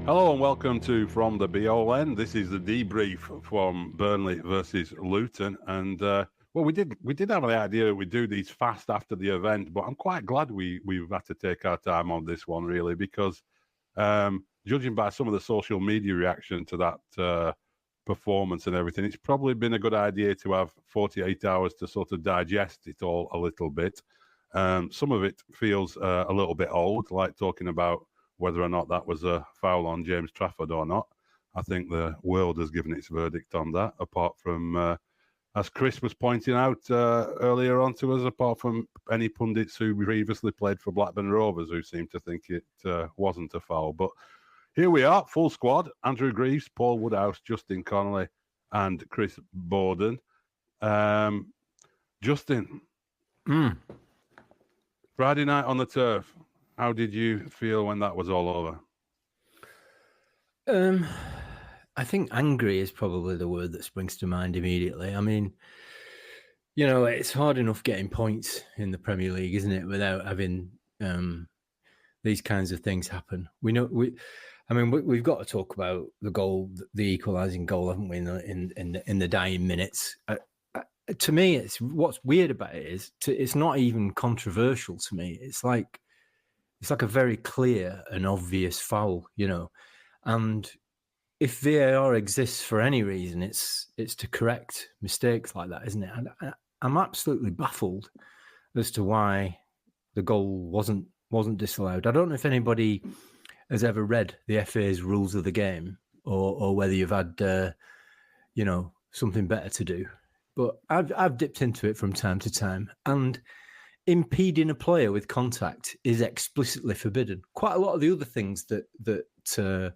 Hello and welcome to From the BON. This is the debrief from Burnley versus Luton, and we did have the idea that we'd do these fast after the event, but I'm quite glad we've had to take our time on this one, really, because judging by some of the social media reaction to that performance and everything, it's probably been a good idea to have 48 hours to sort of digest it all a little bit. Some of it feels a little bit old, like talking about whether or not that was a foul on James Trafford or not. I think the world has given its verdict on that, apart from, as Chris was pointing out earlier on to us, apart from any pundits who previously played for Blackburn Rovers who seemed to think it wasn't a foul. But here we are, full squad. Andrew Greaves, Paul Woodhouse, Justin Connolly and Chris Borden. Justin, Friday night on the turf. How did you feel when that was all over? I think angry is probably the word that springs to mind immediately. I mean, you know, it's hard enough getting points in the Premier League, isn't it, without having these kinds of things happen. We've got to talk about the goal, the equalising goal, haven't we, in the dying minutes. To me, it's what's weird about it is it's not even controversial to me. It's like a very clear and obvious foul, you know. And if VAR exists for any reason, it's to correct mistakes like that, isn't it? And I'm absolutely baffled as to why the goal wasn't disallowed. I don't know if anybody has ever read the FA's rules of the game or whether you've had, something better to do. But I've dipped into it from time to time, and impeding a player with contact is explicitly forbidden. Quite a lot of the other things that are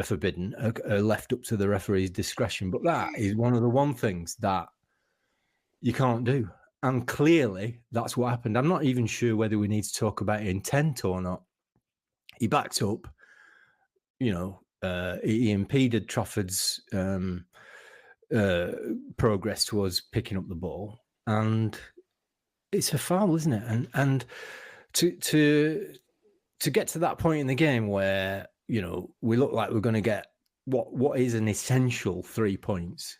forbidden are left up to the referee's discretion, but that is one of the things that you can't do. And clearly, that's what happened. I'm not even sure whether we need to talk about intent or not. He backed up, he impeded Trafford's progress towards picking up the ball, and it's a foul, isn't it? And to get to that point in the game where, you know, we look like we're going to get what is an essential 3 points,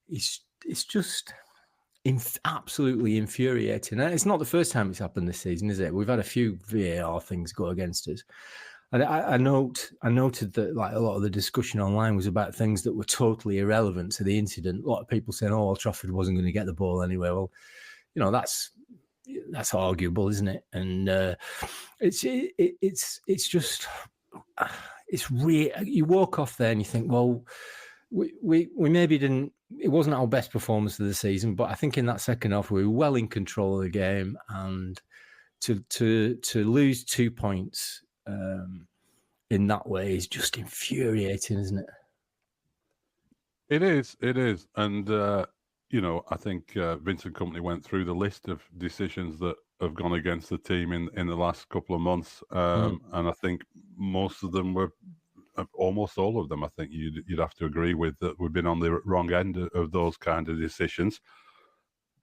it's just absolutely infuriating. And it's not the first time it's happened this season, is it? We've had a few VAR things go against us. And I noted that like a lot of the discussion online was about things that were totally irrelevant to the incident. A lot of people saying, "Oh, well, Trafford wasn't going to get the ball anyway." Well, you know, that's arguable, isn't it? And it's just real. You walk off there and you think, well, we maybe didn't. It wasn't our best performance of the season, but I think in that second half we were well in control of the game, and to lose 2 points in that way is just infuriating, isn't it? It is, and I think Vincent Kompany went through the list of decisions that have gone against the team in the last couple of months, and I think most of them were, almost all of them, I think you'd have to agree with, that we've been on the wrong end of those kind of decisions.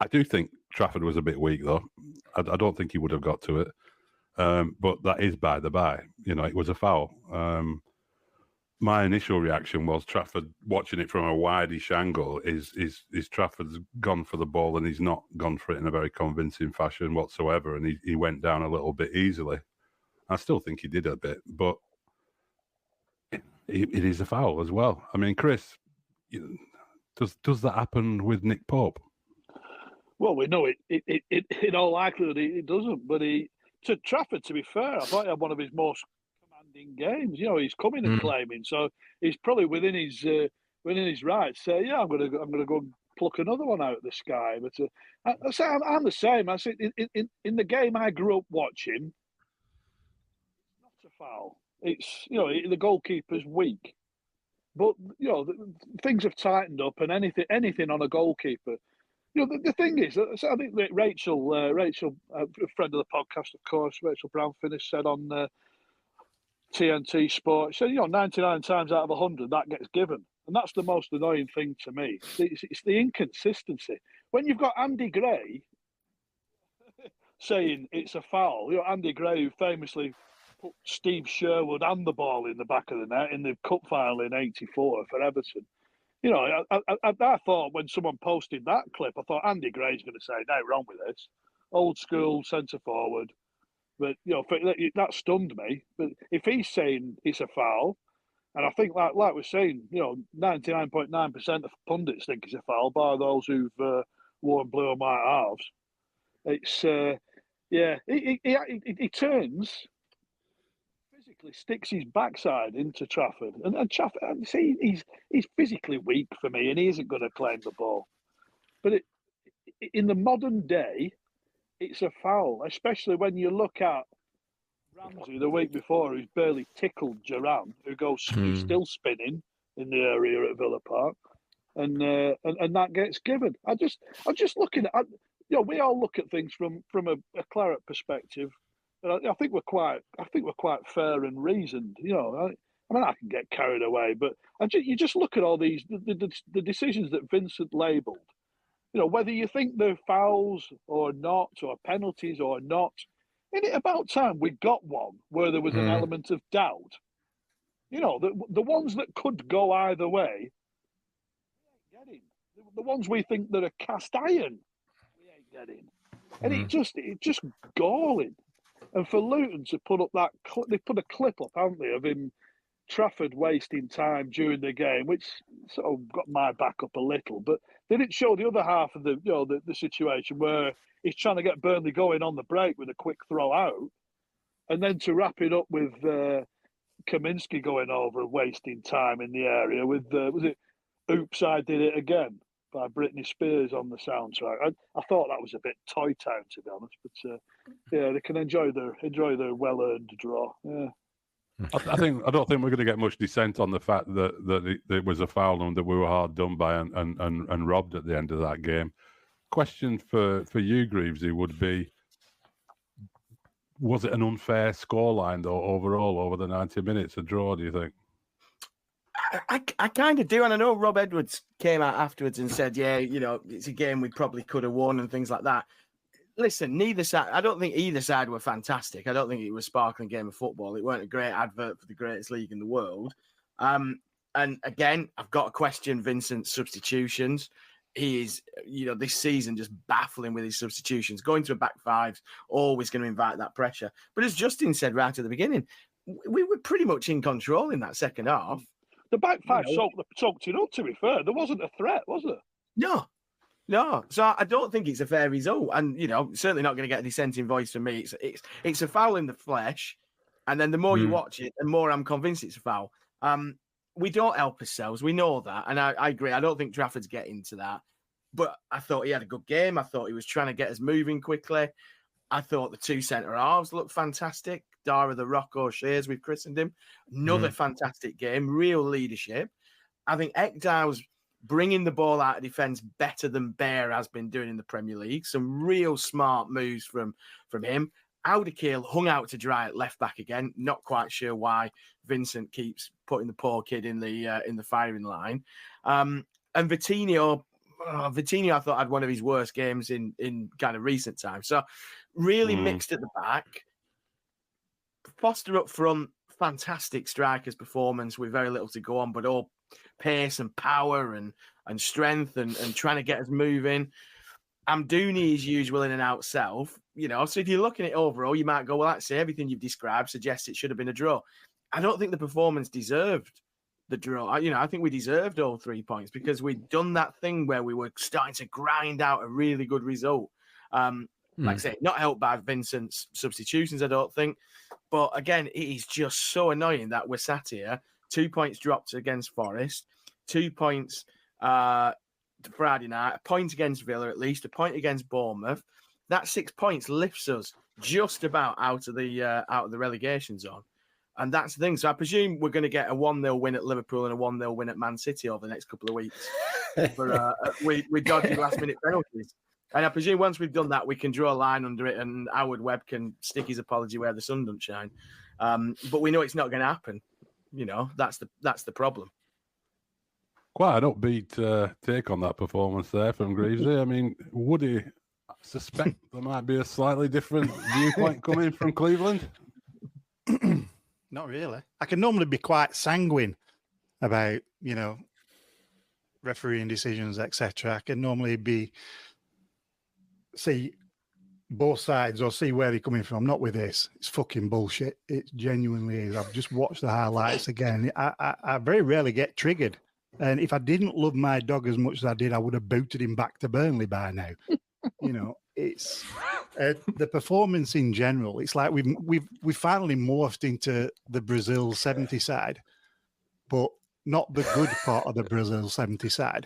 I do think Trafford was a bit weak, though. I don't think he would have got to it, but that is by the by. You know, it was a foul. My initial reaction was Trafford, watching it from a wide-ish angle, is Trafford's gone for the ball and he's not gone for it in a very convincing fashion whatsoever, and he went down a little bit easily. I still think he did a bit, but it is a foul as well. I mean, Chris, does that happen with Nick Pope? Well, we know it in all likelihood it doesn't, but to Trafford, to be fair, I thought he had one of his most commanding games. You know, he's coming and claiming, so he's probably within his rights. Say, yeah, I'm gonna go pluck another one out of the sky. But I'm the same. I said in the game I grew up watching, it's not a foul. It's the goalkeeper's weak, but things have tightened up, and anything on a goalkeeper. The thing is, I think that Rachel, a friend of the podcast, of course, Rachel Brown-Finnis said on TNT Sports, said 99 times out of 100 that gets given, and that's the most annoying thing to me. It's the inconsistency when you've got Andy Gray saying it's a foul. Andy Gray, who famously put Steve Sherwood and the ball in the back of the net in the cup final in '84 for Everton. I thought when someone posted that clip, I thought Andy Gray's going to say, no, wrong with this. Old school centre forward. But, that stunned me. But if he's saying it's a foul, and I think, like we're saying, 99.9% of pundits think it's a foul, by those who've worn blue and white halves. It's, he turns, physically sticks his backside into Trafford, and Trafford. See, he's physically weak for me, and he isn't going to claim the ball. But in the modern day, it's a foul, especially when you look at Ramsey the week before, who's barely tickled Duran, who's still spinning in the area at Villa Park, and that gets given. I'm just looking at. We all look at things from a Claret perspective. I think we're quite fair and reasoned. I can get carried away, but you just look at all these the decisions that Vincent labelled. Whether you think they're fouls or not, or penalties or not. Isn't it about time we got one where there was an element of doubt? The ones that could go either way, we ain't getting. The ones we think that are cast iron, we ain't getting. And it's just galling. And for Luton to put up they put a clip up, haven't they, of him Trafford wasting time during the game, which sort of got my back up a little. But they didn't show the other half of the situation where he's trying to get Burnley going on the break with a quick throw out, and then to wrap it up with Kaminsky going over and wasting time in the area with was it "Oops, I Did It Again" by Britney Spears on the soundtrack. I thought that was a bit Toy Town, to be honest, but they can enjoy their well-earned draw. Yeah. I don't think we're going to get much dissent on the fact that it was a foul and that we were hard done by and robbed at the end of that game. Question for you, Greavesy, would be: was it an unfair scoreline though overall over the 90 minutes? A draw, do you think? I kind of do, and I know Rob Edwards came out afterwards and said, "Yeah, it's a game we probably could have won and things like that." Listen, neither side. I don't think either side were fantastic. I don't think it was a sparkling game of football. It weren't a great advert for the greatest league in the world. And again, I've got to question Vincent's substitutions. He is, this season just baffling with his substitutions. Going to a back five's always going to invite that pressure. But as Justin said right at the beginning, we were pretty much in control in that second half. The back five soaked it up, to be fair. There wasn't a threat, was there? No. So I don't think it's a fair result. And, certainly not going to get a dissenting voice from me. It's a foul in the flesh. And then the more you watch it, the more I'm convinced it's a foul. We don't help ourselves. We know that. And I agree. I don't think Trafford's getting to that. But I thought he had a good game. I thought he was trying to get us moving quickly. I thought the two centre halves looked fantastic. Dara the Rock O'Shea's, we've christened him. Another fantastic game. Real leadership. I think Ekdal was bringing the ball out of defence better than Bear has been doing in the Premier League. Some real smart moves from him. Alderkiel hung out to dry at left back again. Not quite sure why Vincent keeps putting the poor kid in the firing line. And Vitinho, I thought had one of his worst games in kind of recent times. So really mixed at the back. Foster up front, fantastic striker's performance with very little to go on, but all pace and power and strength and trying to get us moving. Amdouni is usual in and out self, So if you're looking at it overall, you might go, well, that's everything you've described suggests it should have been a draw. I don't think the performance deserved the draw. I think we deserved all 3 points because we'd done that thing where we were starting to grind out a really good result. Like I say, not helped by Vincent's substitutions, I don't think. But again, it is just so annoying that we're sat here, 2 points dropped against Forest, 2 points Friday night, a point against Villa at least, a point against Bournemouth. That 6 points lifts us just about out of the relegation zone. And that's the thing. So I presume we're going to get a 1-0 win at Liverpool and a 1-0 win at Man City over the next couple of weeks with dodgy last-minute penalties. And I presume once we've done that, we can draw a line under it and Howard Webb can stick his apology where the sun don't shine. But we know it's not going to happen. You know, that's the problem. Quite an upbeat take on that performance there from Greavesy. I mean, Woody, I suspect there might be a slightly different viewpoint coming from Cleveland. Not really. I can normally be quite sanguine about, you know, refereeing decisions, etc. I can normally see both sides or see where they're coming from. Not with this. It's fucking bullshit. It genuinely is. I've just watched the highlights again. I very rarely get triggered. And if I didn't love my dog as much as I did, I would have booted him back to Burnley by now. You know, it's the performance in general. It's like we've finally morphed into the Brazil 70 side, but not the good part of the Brazil 70 side.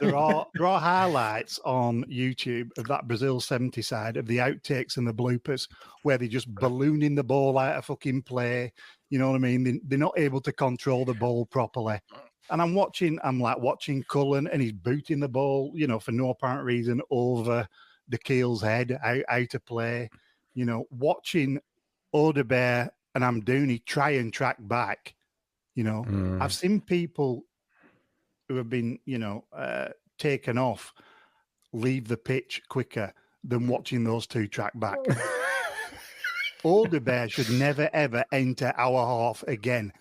There are highlights on YouTube of that Brazil 70 side, of the outtakes and the bloopers, where they're just ballooning the ball out of fucking play. You know what I mean? They're not able to control the ball properly. And I'm watching Cullen, and he's booting the ball, you know, for no apparent reason over the Keel's head, out of play. You know, watching Odebear and Amdouni try and track back. You know, I've seen people who have been, you know, taken off leave the pitch quicker than watching those two track back. Odebear should never, ever enter our half again.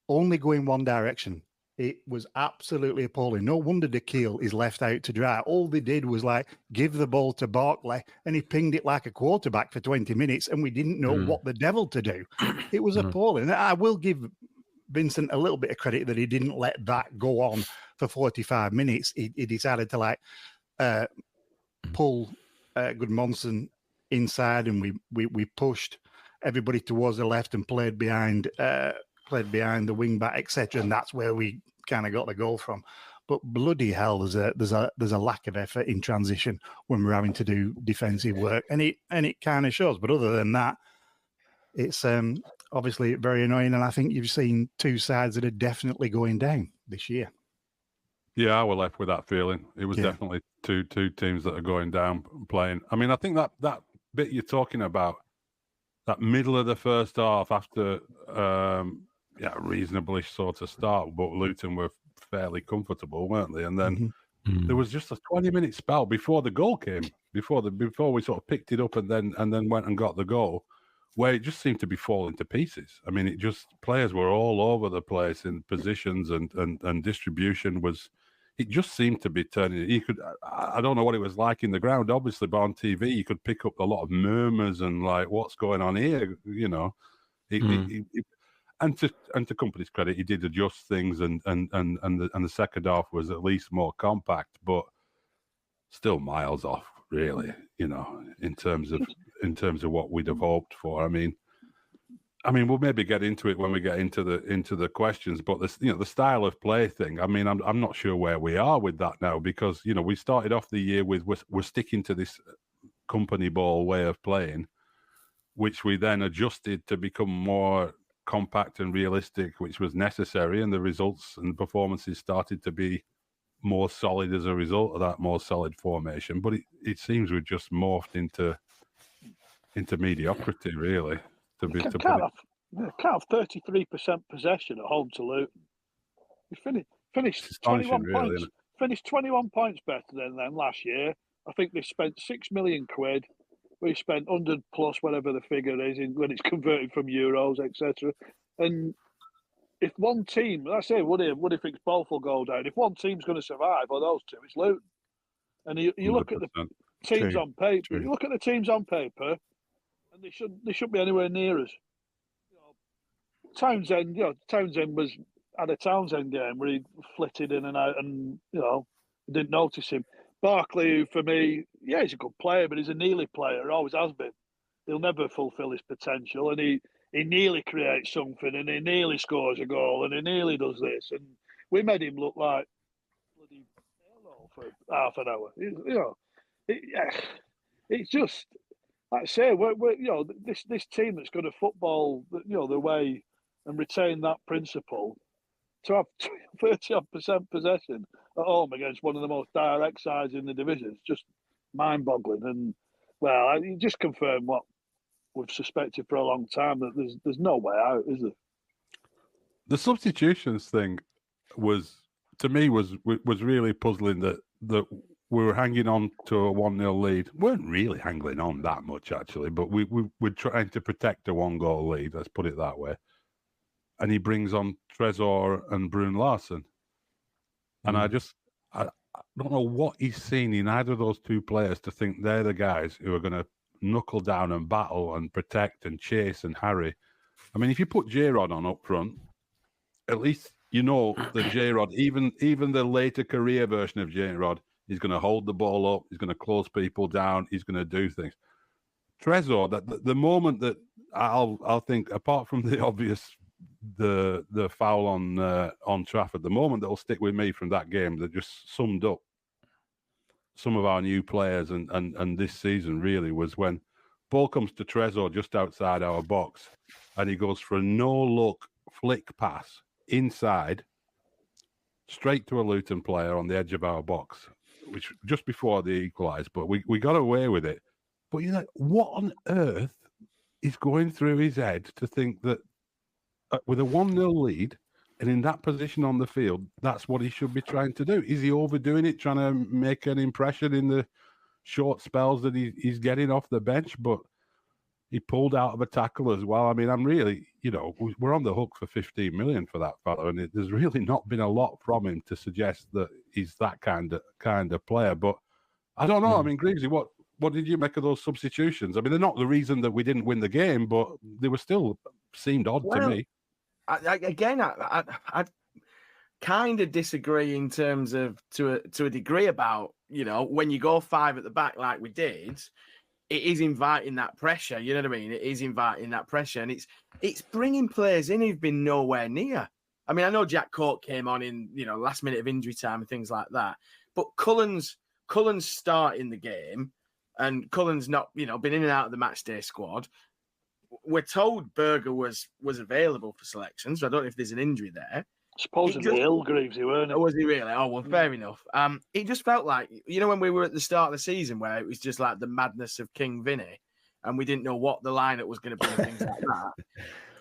Only go in one direction. It was absolutely appalling. No wonder the Keel is left out to dry. All they did was like give the ball to Barkley, and he pinged it like a quarterback for 20 minutes, and we didn't know what the devil to do. It was appalling. I will give Vincent a little bit of credit that he didn't let that go on for 45 minutes. He decided to like pull Goodmanson inside, and we pushed everybody towards the left and played behind the wing back, etc. And that's where we kind of got the goal from. But bloody hell, there's a lack of effort in transition when we're having to do defensive work, and it kind of shows. But other than that, it's obviously very annoying. And I think you've seen two sides that are definitely going down this year. Yeah, I was left with that feeling. It was definitely two teams that are going down playing. I mean, I think that bit you're talking about, that middle of the first half after reasonably sort of start, but Luton were fairly comfortable, weren't they? And then there was just a 20-minute spell before the goal came, before we sort of picked it up and then went and got the goal, where it just seemed to be falling to pieces. I mean, it just, players were all over the place in positions and distribution was. It just seemed to be turning. I don't know what it was like in the ground, obviously, but on TV you could pick up a lot of murmurs and like, what's going on here? You know, and to Kompany's credit, he did adjust things, and the second half was at least more compact, but still miles off, really. You know, in terms of what we'd have hoped for. I mean, we'll maybe get into it when we get into the questions, but the style of play thing. I mean, I'm not sure where we are with that now, because we started off the year with we're sticking to this company ball way of playing, which we then adjusted to become more compact and realistic, which was necessary, and the results and performances started to be more solid as a result of that more solid formation. But it seems we've just morphed into mediocrity, really. Can't have 33% possession at home to Luton. We finished 21 points. Really, finished 21 points better than them last year. I think they spent £6 million. We spent 100 plus whatever the figure is when it's converted from euros, etc. And if one team, I say, Woody thinks both will go down. If one team's going to survive, or those two, it's Luton. And you look at the teams on paper. You look at the teams on paper. And they shouldn't be anywhere near us. Townsend had a Townsend game where he flitted in and out, and didn't notice him. Barkley, who for me, he's a good player, but he's a nearly player, always has been. He'll never fulfil his potential, and he nearly creates something, and he nearly scores a goal, and he nearly does this, and we made him look like bloody for half an hour. It's just, like I say, we're this team that's going to football, the way and retain that principle, to have 30% possession at home against one of the most direct sides in the division, it's just mind-boggling. And you just confirm what we've suspected for a long time, that there's no way out, is there? The substitutions thing was really puzzling. That we were hanging on to a 1-0 lead. We weren't really hanging on that much, actually, but we're trying to protect a 1-goal lead. Let's put it that way. And he brings on Trezor and Brun Larsen. And I don't know what he's seen in either of those two players to think they're the guys who are going to knuckle down and battle and protect and chase and harry. I mean, if you put J-Rod on up front, at least you know that J-Rod, even the later career version of J-Rod, he's going to hold the ball up, he's going to close people down, he's going to do things. Trezor, that the moment that I'll think, apart from the obvious, the foul on Trafford, the moment that'll stick with me from that game that just summed up some of our new players and this season really was when ball comes to Trezor just outside our box and he goes for a no-look flick pass inside straight to a Luton player on the edge of our box, which just before they equalised, but we got away with it. But you're like, what on earth is going through his head to think that with a 1-0 lead and in that position on the field, that's what he should be trying to do? Is he overdoing it, trying to make an impression in the short spells that he's getting off the bench? But he pulled out of a tackle as well. I mean, I'm really, we're on the hook for 15 million for that fellow, and there's really not been a lot from him to suggest that he's that kind of player. But I don't know. I mean, Greavesy, what did you make of those substitutions? I mean, they're not the reason that we didn't win the game, but they were still seemed odd to me. I kind of disagree in terms of to a degree about, when you go 5 at the back like we did, it is inviting that pressure. You know what I mean? It is inviting that pressure, and it's bringing players in who've been nowhere near. I mean, I know Jack Cork came on in last minute of injury time and things like that, but Cullen's starting the game, and Cullen's not been in and out of the match day squad. We're told Berger was available for selection, so I don't know if there's an injury there. Supposedly ill, Greavesy, weren't it? Was he really? Oh, well, fair enough. It just felt like, when we were at the start of the season where it was just like the madness of King Vinny and we didn't know what the lineup was going to be and things like that.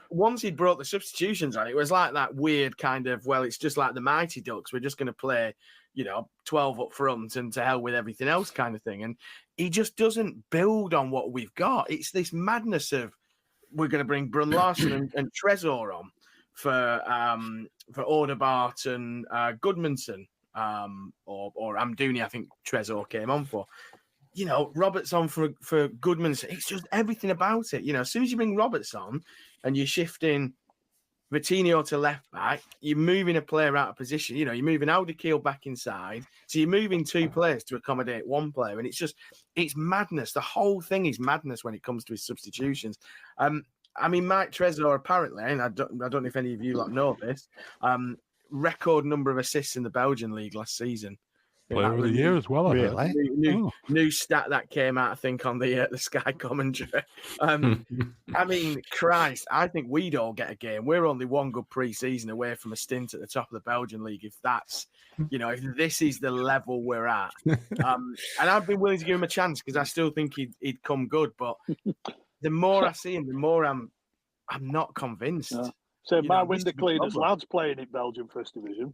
Once he brought the substitutions on, it was like that weird kind of, it's just like the Mighty Ducks. We're just going to play, 12 up front and to hell with everything else kind of thing. And he just doesn't build on what we've got. It's this madness of, we're going to bring Brun Larsen and Trezor on for Odegaard and Goodmanson, or Amdouni, I think Trezor came on for. Roberts on for Goodmanson. It's just everything about it. As soon as you bring Roberts on and you're shifting Vitinho to left back, you're moving a player out of position. You're moving Alderkiel back inside. So you're moving 2 players to accommodate 1 player. And it's madness. The whole thing is madness when it comes to his substitutions. I mean, Mike Trezor apparently, and I don't know if any of you know this, record number of assists in the Belgian league last season. Player of the year as well. Really? New stat that came out, I think, on the Sky commentary. I mean, Christ, I think we'd all get a game. We're only 1 good pre-season away from a stint at the top of the Belgian league. If that's, if this is the level we're at, and I've been willing to give him a chance because I still think he'd come good. But the more I see him, the more I'm not convinced. Yeah. So my window cleaner's lad's playing in Belgium First Division.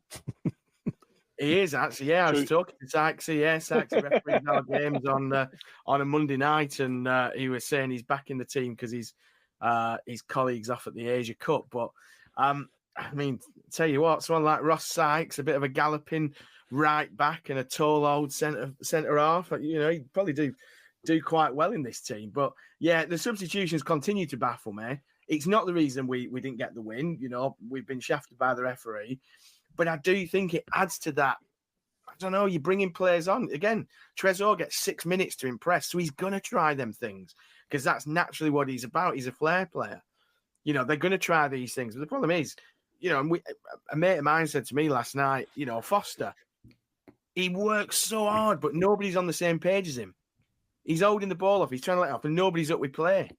He is actually, yeah. I was talking to Sykesy. Yeah, Sykesy referees our games on a Monday night, and he was saying he's back in the team because his colleagues off at the Asia Cup. But I mean, tell you what, someone like Ross Sykes, a bit of a galloping right back and a tall old centre half, he'd probably do quite well in this team. But yeah, the substitutions continue to baffle me. It's not the reason we didn't get the win. We've been shafted by the referee. But I do think it adds to that. I don't know, you're bringing players on. Again, Trezor gets 6 minutes to impress, so he's going to try them things because that's naturally what he's about. He's a flair player. They're going to try these things. But the problem is, a mate of mine said to me last night, Foster, He works so hard, but nobody's on the same page as him. He's holding the ball off. He's trying to let it off, and nobody's up with play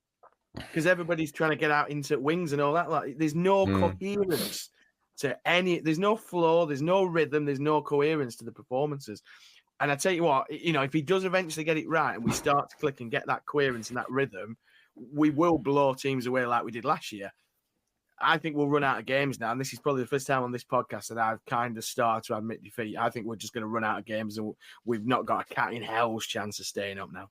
because everybody's trying to get out into wings and all that. Like, there's no coherence to any. There's no flow. There's no rhythm. There's no coherence to the performances. And I tell you what, if he does eventually get it right and we start to click and get that coherence and that rhythm, we will blow teams away like we did last year. I think we'll run out of games now, and this is probably the first time on this podcast that I've kind of started to admit defeat. I think we're just going to run out of games, and we've not got a cat in hell's chance of staying up now.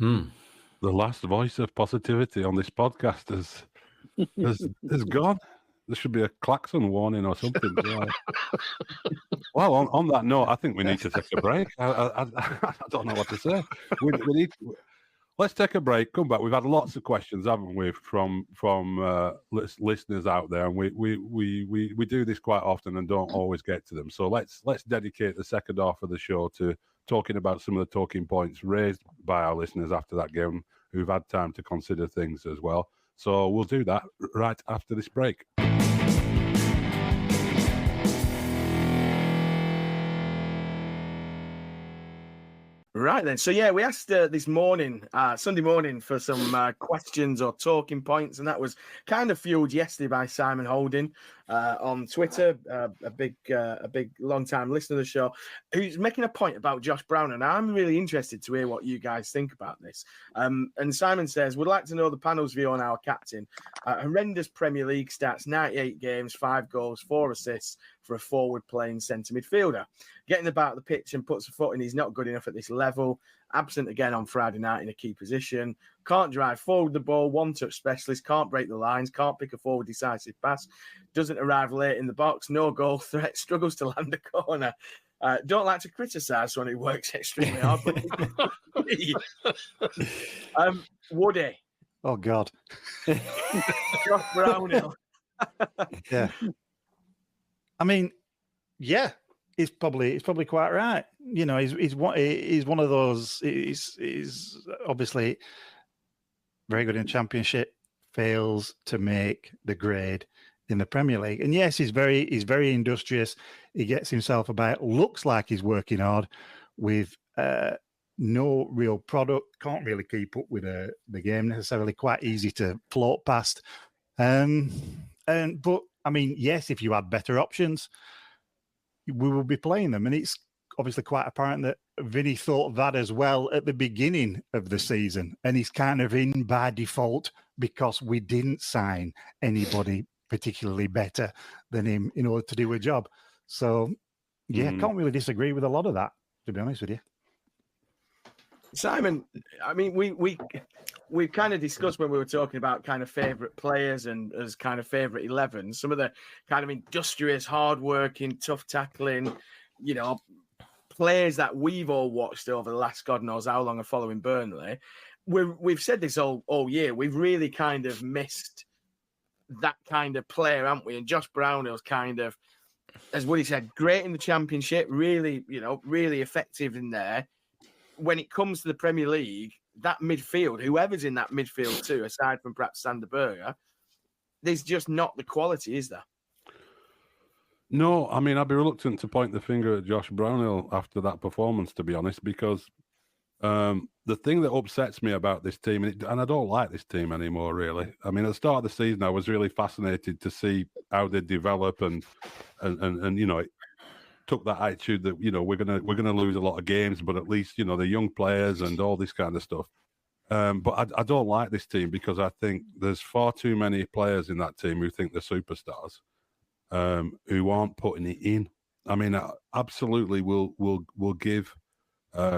The last voice of positivity on this podcast has gone. There should be a klaxon warning or something. Well, on that note, I think we need to take a break. I don't know what to say. We need. Let's take a break. Come back. We've had lots of questions, haven't we, from listeners out there, and we do this quite often and don't always get to them. So let's dedicate the second half of the show to talking about some of the talking points raised by our listeners after that game, who've had time to consider things as well. So we'll do that right after this break. Right then. So, yeah, we asked this morning, Sunday morning, for some questions or talking points, and that was kind of fueled yesterday by Simon Holding on Twitter, a big long-time listener of the show, who's making a point about Josh Brown, and I'm really interested to hear what you guys think about this. And Simon says, would like to know the panel's view on our captain. Horrendous Premier League stats, 98 games, 5 goals, 4 assists for a forward-playing centre midfielder. Getting about the pitch and puts a foot in, he's not good enough at this level. Absent again on Friday night in a key position. Can't drive forward the ball, one-touch specialist, can't break the lines, can't pick a forward decisive pass, doesn't arrive late in the box, no goal threat, struggles to land a corner. Don't like to criticise someone who works extremely hard. But Woody. Oh, God. Josh Brownhill. Yeah. I mean, yeah, it's probably quite right. He's one of those. He's obviously very good in the Championship, fails to make the grade in the Premier League. And yes, he's very industrious. He gets himself about. Looks like he's working hard with no real product. Can't really keep up with the game necessarily. Quite easy to float past. But I mean, yes, if you had better options, we will be playing them. And it's obviously quite apparent that Vinny thought that as well at the beginning of the season. And he's kind of in by default because we didn't sign anybody particularly better than him in order to do a job. So, yeah, can't really disagree with a lot of that, to be honest with you. Simon, I mean, we kind of discussed when we were talking about kind of favourite players and as kind of favourite 11, some of the kind of industrious, hard-working, tough tackling, players that we've all watched over the last God knows how long of following Burnley. We've said this all year. We've really kind of missed that kind of player, haven't we? And Josh Brownhill's kind of, as Woody said, great in the Championship, really, really effective in there. When it comes to the Premier League, that midfield, whoever's in that midfield too, aside from perhaps Sander Berge, there's just not the quality, is there? No, I mean, I'd be reluctant to point the finger at Josh Brownhill after that performance, to be honest, because the thing that upsets me about this team, and I don't like this team anymore, really. I mean, at the start of the season, I was really fascinated to see how they develop and it took that attitude that, we're gonna lose a lot of games, but at least, the young players and all this kind of stuff. But I don't like this team because I think there's far too many players in that team who think they're superstars, who aren't putting it in. I mean, I absolutely will give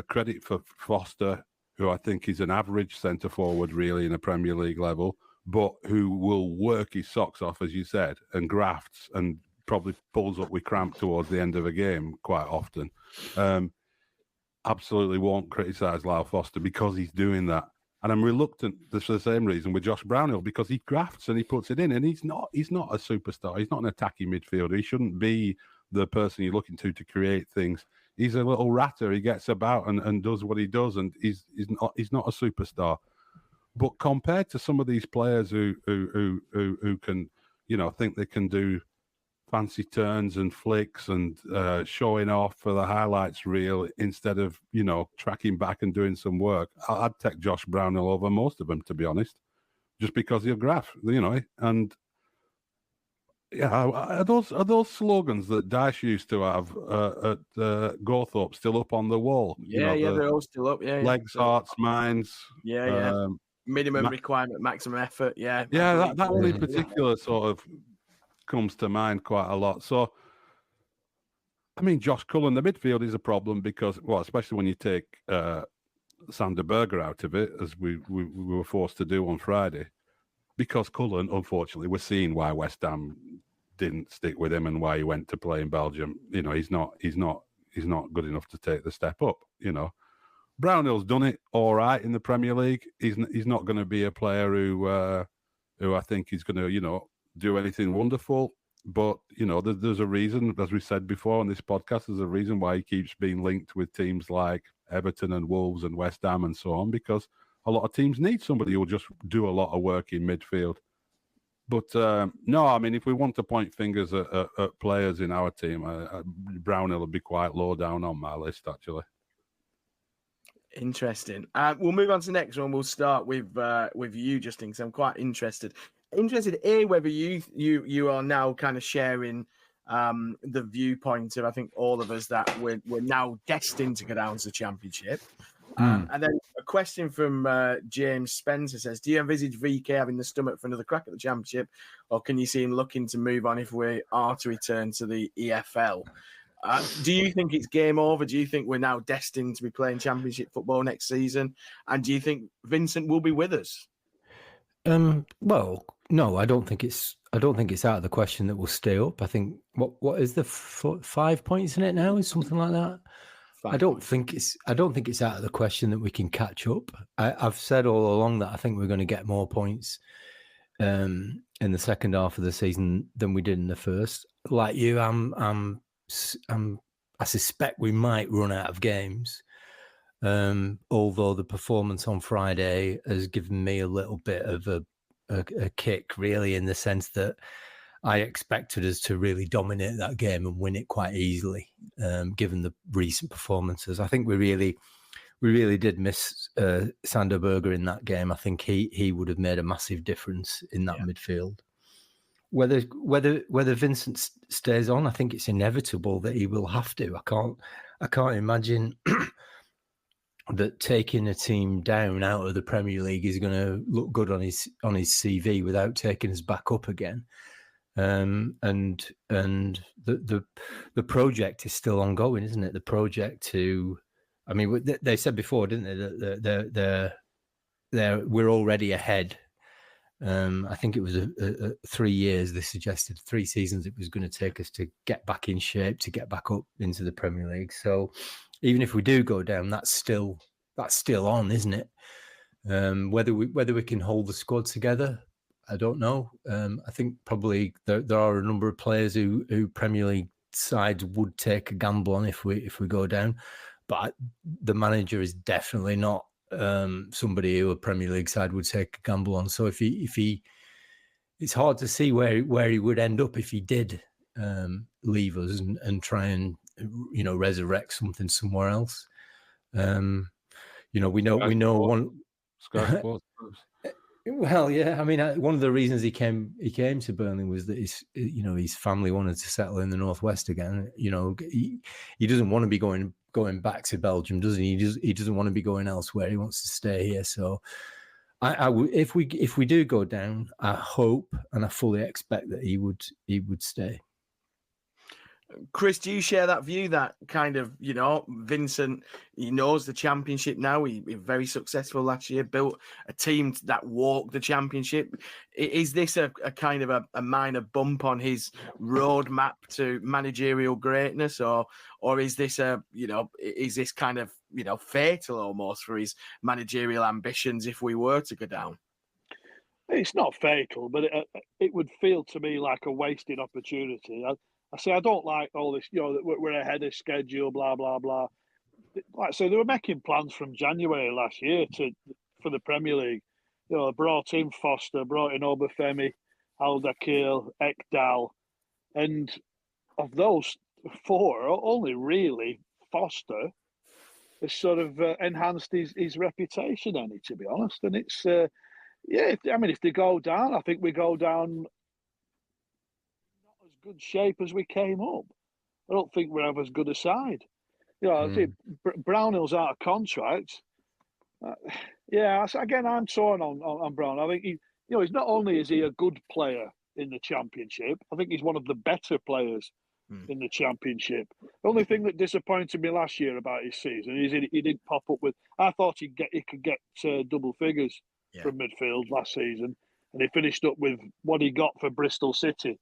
credit for Foster, who I think is an average centre forward really in a Premier League level, but who will work his socks off, as you said, and grafts and probably pulls up with cramp towards the end of a game quite often. Absolutely won't criticise Lyle Foster because he's doing that. And I'm reluctant for the same reason with Josh Brownhill, because he grafts and he puts it in, and he's not a superstar. He's not an attacking midfielder. He shouldn't be the person you're looking to create things. He's a little ratter. He gets about and does what he does, and he's not a superstar. But compared to some of these players who can, think they can do fancy turns and flicks and showing off for the highlights reel instead of, tracking back and doing some work. I'd take Josh Brownhill over most of them, to be honest, just because of your graph, and yeah, are those slogans that Daesh used to have at Gawthorpe still up on the wall? Yeah, they're all still up. Yeah, legs, hearts, minds. Yeah. Minimum requirement, maximum effort. Yeah. Yeah, that one in particular sort of comes to mind quite a lot. So, I mean, Josh Cullen, the midfield is a problem because, especially when you take Sander Berger out of it, as we were forced to do on Friday, because Cullen, unfortunately, we're seeing why West Ham didn't stick with him and why he went to play in Belgium. He's not good enough to take the step up. Brownhill's done it all right in the Premier League. He's not going to be a player who I think is going to do anything wonderful. But there's a reason, as we said before on this podcast, there's a reason why he keeps being linked with teams like Everton and Wolves and West Ham and so on, because a lot of teams need somebody who will just do a lot of work in midfield. But no, I mean, if we want to point fingers at players in our team, Brownhill will be quite low down on my list, actually. Interesting. We'll move on to the next one. We'll start with you, Justin, because I'm quite interested whether you are now kind of sharing the viewpoint of, I think, all of us, that we're now destined to go down to the Championship. And then a question from James Spencer says, do you envisage VK having the stomach for another crack at the Championship, or can you see him looking to move on if we are to return to the EFL? Do you think it's game over? Do you think we're now destined to be playing Championship football next season? And do you think Vincent will be with us? Well, no, I don't think it's out of the question that we'll stay up. I think what is the 5 points in it now? Is something like that? I don't think it's out of the question that we can catch up. I've said all along that I think we're going to get more points in the second half of the season than we did in the first. Like you, I suspect we might run out of games. Although the performance on Friday has given me a little bit of a kick, really, in the sense that I expected us to really dominate that game and win it quite easily, given the recent performances. I think we really did miss Sander Berger in that game. I think he would have made a massive difference in that midfield. Whether Vincent stays on, I think it's inevitable that he will have to. I can't imagine that taking a team down out of the Premier League is going to look good on his CV without taking us back up again. And the project is still ongoing, isn't it? The project to, I mean, they said before, didn't they, that we're already ahead. I think it was 3 years. They suggested 3 seasons it was going to take us to get back in shape, to get back up into the Premier League. So even if we do go down, that's still on, isn't it? Whether we can hold the squad together, I don't know. I think probably there are a number of players who Premier League sides would take a gamble on if we go down, but the manager is definitely not somebody who a Premier League side would take a gamble on. So if he, it's hard to see where he would end up if he did leave us and try and resurrect something somewhere else. We know one. Well, yeah. I mean, one of the reasons he came to Burnley was that his family wanted to settle in the Northwest again. He doesn't want to be going back to Belgium, doesn't he? He doesn't want to be going elsewhere. He wants to stay here. So, if we do go down, I hope and I fully expect that he would stay. Chris, do you share that view that kind of, Vincent, he knows the Championship now. He very successful last year, built a team that walked the Championship. Is this a kind of a minor bump on his roadmap to managerial greatness, or is this is this kind of, fatal almost for his managerial ambitions if we were to go down? It's not fatal, but it would feel to me like a wasted opportunity. I say I don't like all this, that we're ahead of schedule, blah, blah, blah. Like I say, they were making plans from January last year for the Premier League. Brought in Foster, brought in Obafemi, Aldakil, Ekdal. And of those 4, only really Foster has sort of enhanced his reputation, to be honest. And it's, if they go down, I think we go down not as good shape as we came up. I don't think we're as good a side. I think Brownhill's out of contract. Again, I'm torn on Brown. I think he's not only is he a good player in the Championship, I think he's one of the better players in the Championship. The only thing that disappointed me last year about his season is he did pop up with. I thought he could get double figures from midfield last season, and he finished up with what he got for Bristol City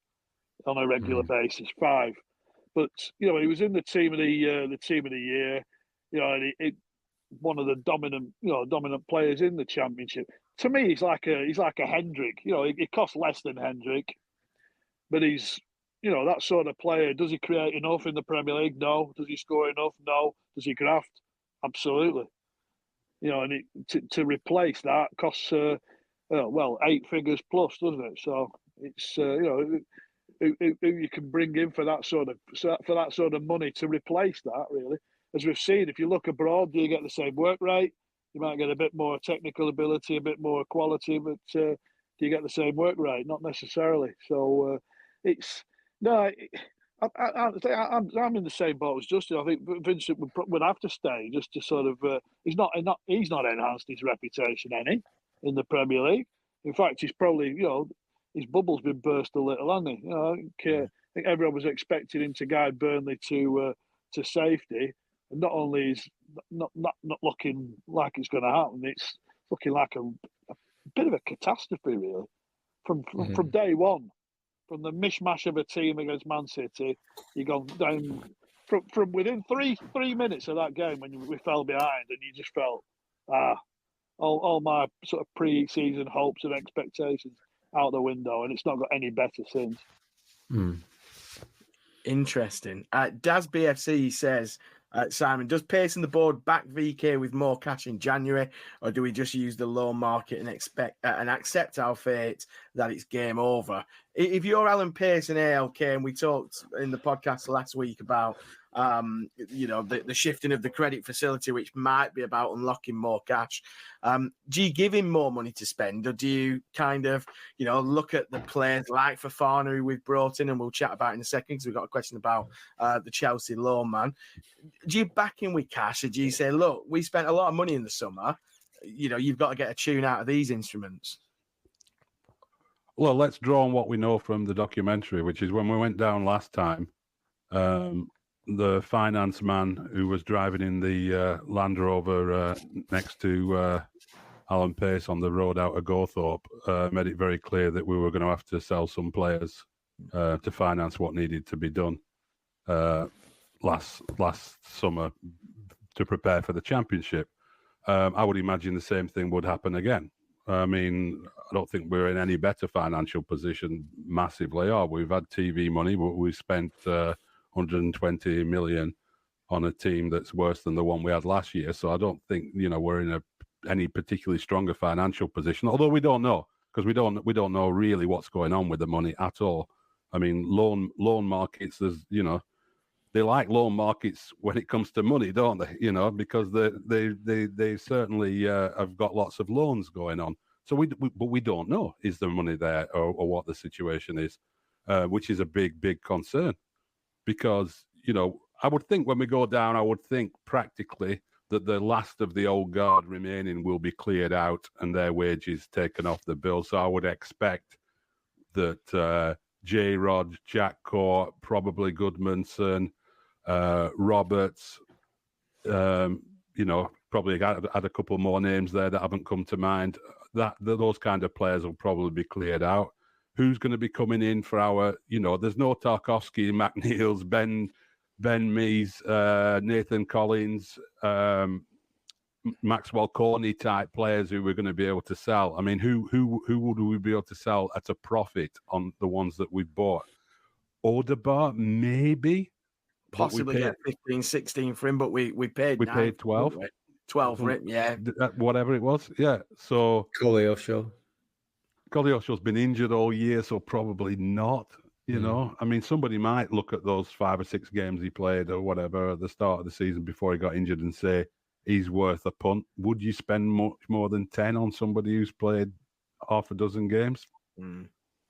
on a regular basis, 5. But he was in the team of the year, and one of the dominant players in the Championship. To me, he's like a Hendrick. He costs less than Hendrick, but he's that sort of player. Does he create enough in the Premier League? No. Does he score enough? No. Does he graft? Absolutely. And to replace that costs 8 figures plus, doesn't it? So it's who you can bring in for that sort of money to replace that, really. As we've seen, if you look abroad, do you get the same work rate? You might get a bit more technical ability, a bit more quality, but do you get the same work rate? Not necessarily. So I'm in the same boat as Justin. I think Vincent would have to stay just to sort of. He's not enhanced his reputation any in the Premier League. In fact, he's probably his bubble's been burst a little, hasn't he? I think everyone was expecting him to guide Burnley to safety. And not only is not looking like it's going to happen, it's looking like a bit of a catastrophe, really, from day one. From the mishmash of a team against Man City, you gone down from within three minutes of that game when we fell behind, and you just felt all my sort of pre-season hopes and expectations out the window, and it's not got any better since. Interesting. Daz BFC says, Simon, does pacing the board back VK with more cash in January, or do we just use the loan market and accept our fate that it's game over? If you're Alan Pace and ALK, and we talked in the podcast last week about the shifting of the credit facility, which might be about unlocking more cash. Do you give him more money to spend, or do you kind of, look at the players like Fofana who we've brought in, and we'll chat about in a second because we've got a question about the Chelsea loan man. Do you back him with cash, or do you say, look, we spent a lot of money in the summer, you've got to get a tune out of these instruments? Well, let's draw on what we know from the documentary, which is when we went down last time, the finance man who was driving in the Land Rover next to Alan Pace on the road out of Gawthorpe made it very clear that we were going to have to sell some players to finance what needed to be done last summer to prepare for the Championship. I would imagine the same thing would happen again. I mean, I don't think we're in any better financial position massively. We've had TV money, but we spent 120 million on a team that's worse than the one we had last year. So I don't think we're in any particularly stronger financial position. Although we don't know, because we don't know really what's going on with the money at all. I mean, loan markets. They like loan markets when it comes to money, don't they? Because they certainly have got lots of loans going on. So but we don't know, is there money there or what the situation is, which is a big concern. Because, I would think when we go down, I would think practically that the last of the old guard remaining will be cleared out and their wages taken off the bill. So I would expect that J-Rod, Jack Court, probably Goodmanson, Roberts, probably had a couple more names there that haven't come to mind. Those kind of players will probably be cleared out. Who's going to be coming in for our, there's no Tarkovsky, McNeil's, Ben Mees, Nathan Collins, Maxwell Corney type players who we're going to be able to sell. I mean, who would we be able to sell at a profit on the ones that we've bought? Odegaard, maybe. Possibly get 15, 16 for him, but we paid 12. 12 for him, yeah. Whatever it was, yeah. So Koleosho. Koleosho's been injured all year, so probably not. You know, I mean, somebody might look at those 5 or 6 games he played or whatever at the start of the season before he got injured and say he's worth a punt. Would you spend much more than 10 on somebody who's played half a dozen games?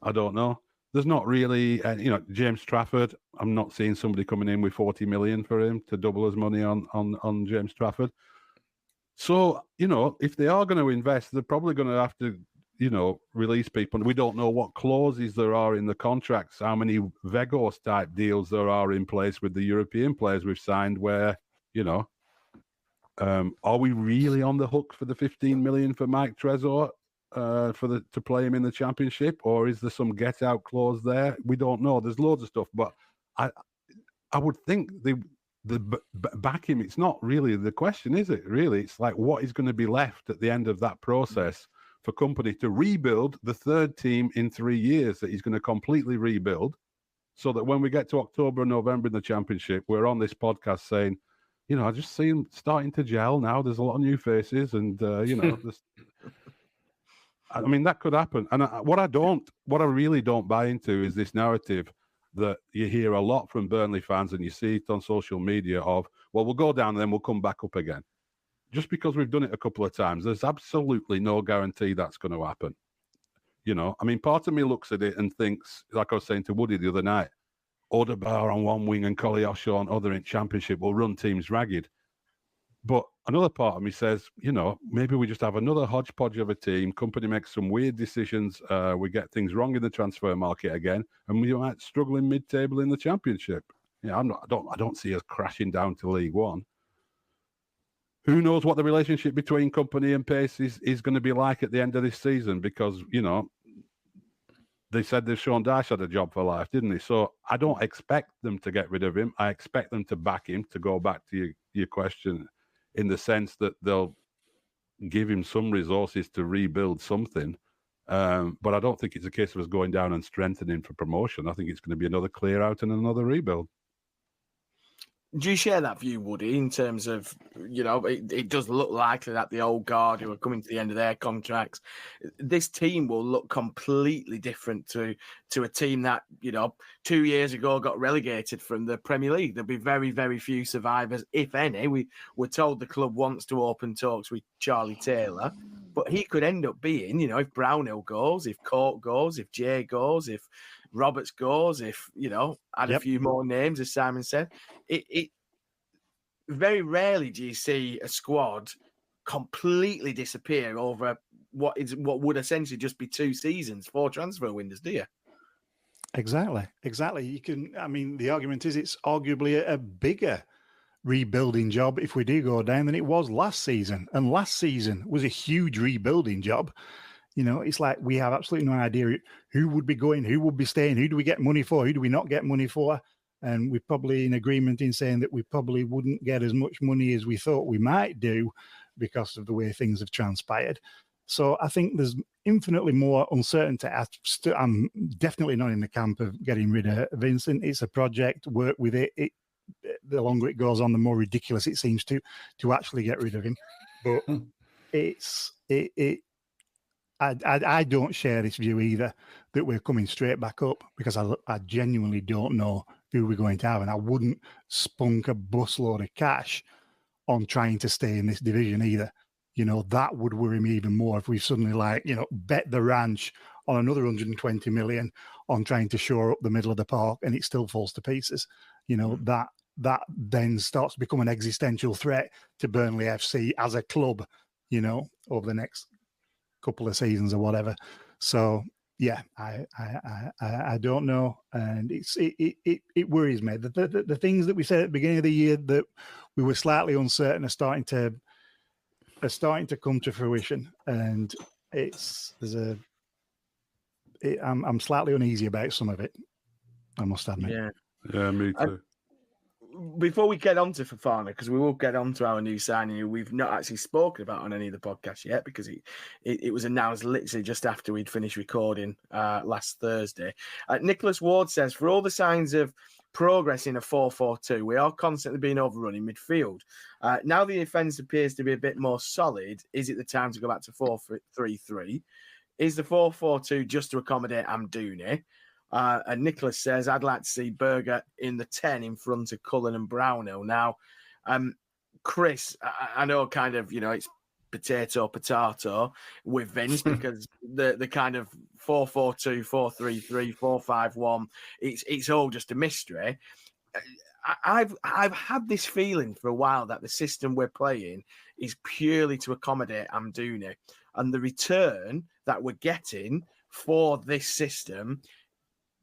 I don't know. There's not really, James Trafford. I'm not seeing somebody coming in with 40 million for him to double his money on James Trafford. So, if they are going to invest, they're probably going to have to, release people. We don't know what clauses there are in the contracts, how many Vegos type deals there are in place with the European players we've signed where, are we really on the hook for the 15 million for Mike Trezor to play him in the Championship, or is there some get out clause there? We don't know. There's loads of stuff, but I would think the back him. It's not really the question, is it? Really, it's like what is going to be left at the end of that process for company to rebuild the third team in 3 years that he's going to completely rebuild, so that when we get to October and November in the Championship, we're on this podcast saying, I just see him starting to gel now. There's a lot of new faces, and I mean, that could happen. And what I really don't buy into is this narrative that you hear a lot from Burnley fans, and you see it on social media of, well, we'll go down and then we'll come back up again. Just because we've done it a couple of times, there's absolutely no guarantee that's going to happen. I mean, part of me looks at it and thinks, like I was saying to Woody the other night, Odegaard on one wing and Koleosho on other in Championship will run teams ragged. But another part of me says, maybe we just have another hodgepodge of a team. Company makes some weird decisions. We get things wrong in the transfer market again, and we might struggle in mid-table in the Championship. I don't see us crashing down to League One. Who knows what the relationship between Company and Pace is going to be like at the end of this season? Because they said that Sean Dyche had a job for life, didn't he? So I don't expect them to get rid of him. I expect them to back him. To go back to your question, in the sense that they'll give him some resources to rebuild something. But I don't think it's a case of us going down and strengthening for promotion. I think it's going to be another clear out and another rebuild. Do you share that view, Woody, in terms of, it does look likely that the old guard who are coming to the end of their contracts, this team will look completely different to a team that, 2 years ago got relegated from the Premier League. There'll be very, very few survivors, if any. We were told the club wants to open talks with Charlie Taylor, but he could end up being, if Brownhill goes, if Court goes, if Jay goes, if Roberts goes, if, add a few more names, as Simon said. It very rarely do you see a squad completely disappear over what would essentially just be 2 seasons, 4 transfer windows, do you? Exactly. The argument is it's arguably a bigger rebuilding job if we do go down than it was last season. And last season was a huge rebuilding job. It's like we have absolutely no idea who would be going, who would be staying, who do we get money for, who do we not get money for. And we're probably in agreement in saying that we probably wouldn't get as much money as we thought we might do because of the way things have transpired. So I think there's infinitely more uncertainty. I'm definitely not in the camp of getting rid of Vincent. It's a project, work with it. The longer it goes on, the more ridiculous it seems to actually get rid of him. But I don't share this view either, that we're coming straight back up, because I genuinely don't know who we're going to have. And I wouldn't spunk a busload of cash on trying to stay in this division either. That would worry me even more if we suddenly bet the ranch on another 120 million on trying to shore up the middle of the park and it still falls to pieces. That then starts to become an existential threat to Burnley FC as a club, over the next couple of seasons or whatever. So yeah, I don't know, and it worries me. The things that we said at the beginning of the year that we were slightly uncertain are starting to come to fruition, and I'm slightly uneasy about some of it, I must admit. Yeah, me too. Before we get on to Fofana, because we will get on to our new signing, who we've not actually spoken about on any of the podcasts yet, because it was announced literally just after we'd finished recording last Thursday. Nicholas Ward says, for all the signs of progress in a 4-4-2, we are constantly being overrun in midfield. Now the defence appears to be a bit more solid. Is it the time to go back to 4-3-3? Is the 4-4-2 just to accommodate Amdouni? And Nicholas says, I'd like to see Berger in the 10 in front of Cullen and Brownhill. Now, Chris, I know kind of, it's potato with Vince because the kind of 4-4-2, 4-3-3, 4-5-1, it's all just a mystery. I've had this feeling for a while that the system we're playing is purely to accommodate Amdouni, and the return that we're getting for this system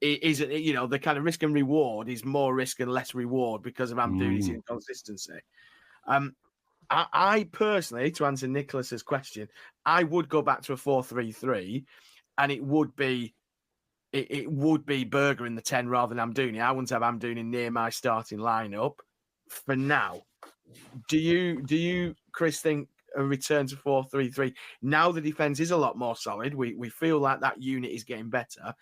is, the kind of risk and reward is more risk and less reward because of Amdouni's inconsistency. I personally, to answer Nicholas's question, I would go back to a 4-3-3, and it would be Berger in the 10 rather than Amdouni. I wouldn't have Amdouni near my starting lineup for now. Do you, Chris, think a return to 4-3-3 now the defense is a lot more solid? We feel like that unit is getting better.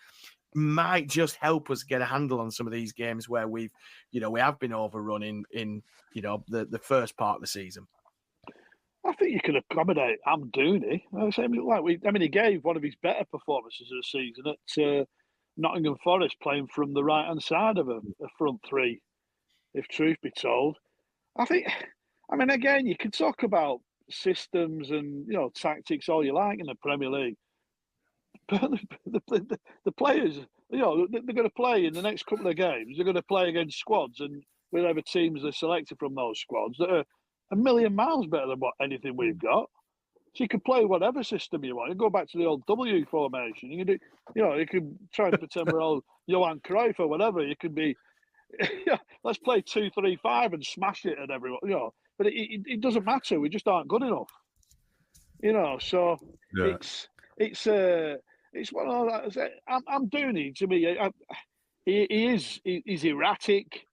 Might just help us get a handle on some of these games where we have been overrun in the first part of the season. I think you can accommodate Amdouni. He gave one of his better performances of the season at Nottingham Forest, playing from the right-hand side of a front three, if truth be told. Again, you can talk about systems and tactics all you like in the Premier League. But the players, they're going to play in the next couple of games. They're going to play against squads and whatever teams are selected from those squads that are a million miles better than anything we've got. So you can play whatever system you want. You go back to the old W formation. You can do, you can try and pretend we're all Johan Cruyff or whatever. You can be, let's play 2-3-5 and smash it at everyone. But it doesn't matter. We just aren't good enough. So yeah. It's one of those. Amdouni, to me, he's erratic.